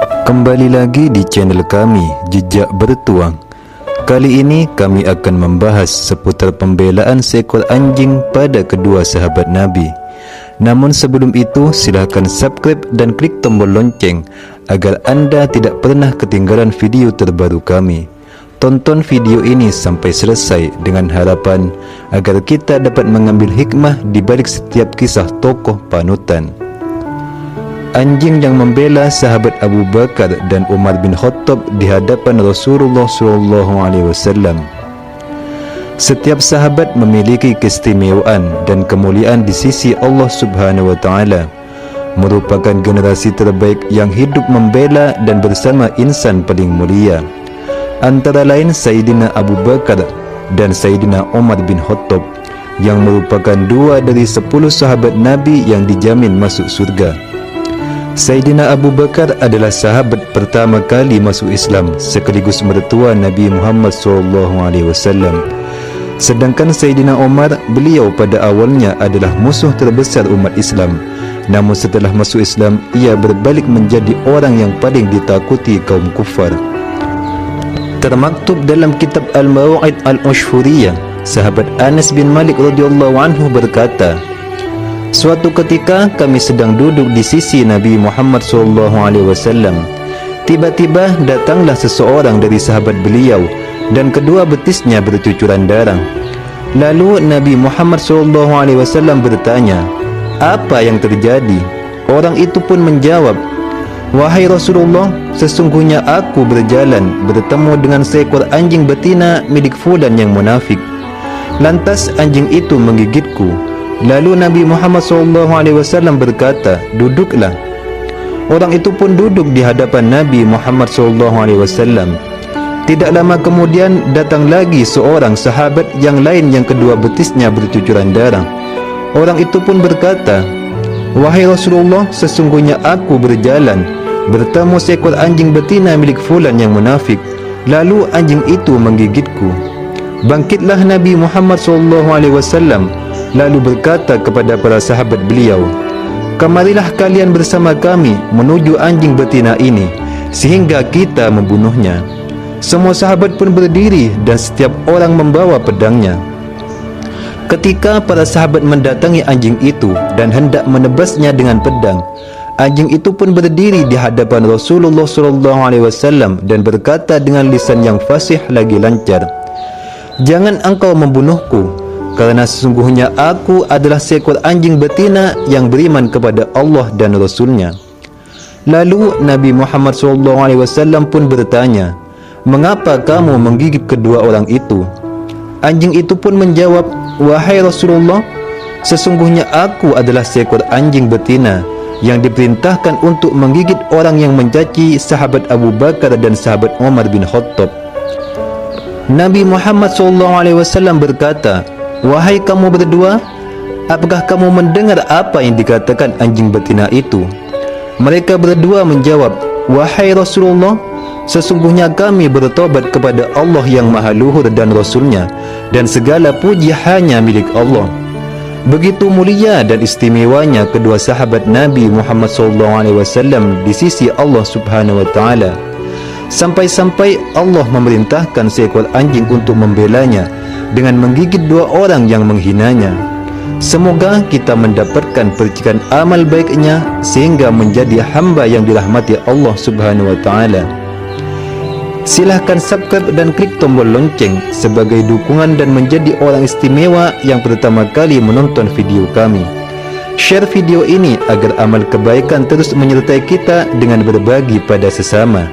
Kembali lagi di channel kami, Jejak Bertuang. Kali ini kami akan membahas seputar pembelaan seekor anjing pada kedua sahabat Nabi. Namun sebelum itu, silakan subscribe dan klik tombol lonceng agar anda tidak pernah ketinggalan video terbaru kami. Tonton video ini sampai selesai dengan harapan agar kita dapat mengambil hikmah di balik setiap kisah tokoh panutan. Anjing yang membela sahabat Abu Bakar dan Umar bin Khattab di hadapan Rasulullah SAW. Setiap sahabat memiliki keistimewaan dan kemuliaan di sisi Allah Subhanahu wa Ta'ala, merupakan generasi terbaik yang hidup membela dan bersama insan paling mulia, antara lain Sayyidina Abu Bakar dan Sayyidina Umar bin Khattab, yang merupakan dua dari 10 sahabat Nabi yang dijamin masuk surga. Sayyidina Abu Bakar adalah sahabat pertama kali masuk Islam sekaligus mertua Nabi Muhammad SAW. Sedangkan Sayyidina Umar, beliau pada awalnya adalah musuh terbesar umat Islam. Namun setelah masuk Islam, ia berbalik menjadi orang yang paling ditakuti kaum kufar. Termaktub dalam kitab Al-Mawa'id Al-Ashhuriyah, sahabat Anas bin Malik radhiyallahu anhu berkata, "Suatu ketika kami sedang duduk di sisi Nabi Muhammad SAW. Tiba-tiba datanglah seseorang dari sahabat beliau dan kedua betisnya bercucuran darah. Lalu Nabi Muhammad SAW bertanya, 'Apa yang terjadi?' Orang itu pun menjawab, 'Wahai Rasulullah, sesungguhnya aku berjalan bertemu dengan seekor anjing betina milik fulan yang munafik. Lantas anjing itu menggigitku. Lalu Nabi Muhammad SAW berkata, 'Duduklah.' Orang itu pun duduk di hadapan Nabi Muhammad SAW. Tidak lama kemudian datang lagi seorang sahabat yang lain yang kedua betisnya bercucuran darah. Orang itu pun berkata, 'Wahai Rasulullah, sesungguhnya aku berjalan bertemu seekor anjing betina milik fulan yang munafik. Lalu anjing itu menggigitku.' Bangkitlah Nabi Muhammad SAW lalu berkata kepada para sahabat beliau, 'Kemarilah kalian bersama kami menuju anjing betina ini sehingga kita membunuhnya.' Semua sahabat pun berdiri dan setiap orang membawa pedangnya. Ketika para sahabat mendatangi anjing itu dan hendak menebasnya dengan pedang, anjing itu pun berdiri di hadapan Rasulullah SAW dan berkata dengan lisan yang fasih lagi lancar, 'Jangan engkau membunuhku, karena sesungguhnya aku adalah seekor anjing betina yang beriman kepada Allah dan Rasulnya.' Lalu Nabi Muhammad SAW pun bertanya, 'Mengapa kamu menggigit kedua orang itu?' Anjing itu pun menjawab, 'Wahai Rasulullah, sesungguhnya aku adalah seekor anjing betina yang diperintahkan untuk menggigit orang yang mencaci sahabat Abu Bakar dan sahabat Umar bin Khattab.' Nabi Muhammad SAW berkata, 'Wahai kamu berdua, apakah kamu mendengar apa yang dikatakan anjing betina itu?' Mereka berdua menjawab, 'Wahai Rasulullah, sesungguhnya kami bertobat kepada Allah yang Maha Luhur dan Rasulnya, dan segala puji hanya milik Allah.' Begitu mulia dan istimewanya kedua sahabat Nabi Muhammad SAW di sisi Allah Subhanahu wa Ta'ala, sampai-sampai Allah memerintahkan seekor anjing untuk membelanya dengan menggigit dua orang yang menghinanya. Semoga kita mendapatkan percikan amal baiknya sehingga menjadi hamba yang dirahmati Allah Subhanahu wa Ta'ala. Silahkan subscribe dan klik tombol lonceng sebagai dukungan dan menjadi orang istimewa yang pertama kali menonton video kami. Share video ini agar amal kebaikan terus menyertai kita dengan berbagi pada sesama.